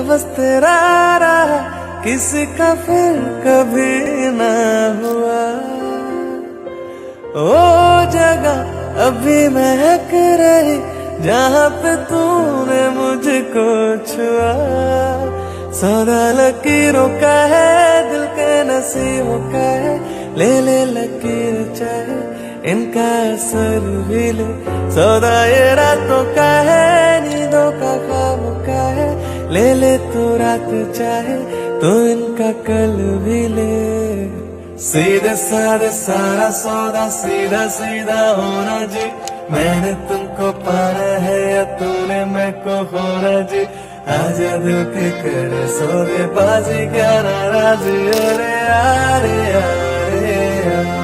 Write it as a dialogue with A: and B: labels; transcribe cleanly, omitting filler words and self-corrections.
A: बस तेरा रहा, किसी का फिर कभी ना हुआ। ओ जगह अभी महक रही जहाँ पे तूने मुझको छुआ। सौदा लकीरों का है, दिल के नसीबों का है, ले ले लकीर चाहे इनका असर भी ले। सौदा ये रातों का है, नींदों का ख्वाबों का है, ले ले तो रात चाहे तो इनका कल भी ले। सीधे साधे सारा सौदा, सीधा सीधा होना जी। मैंने तुमको पाना है या तूने मैं को होना जी। आजा दिल के करे सौदे बाजी, क्या नाराजी। अरे यार यार यार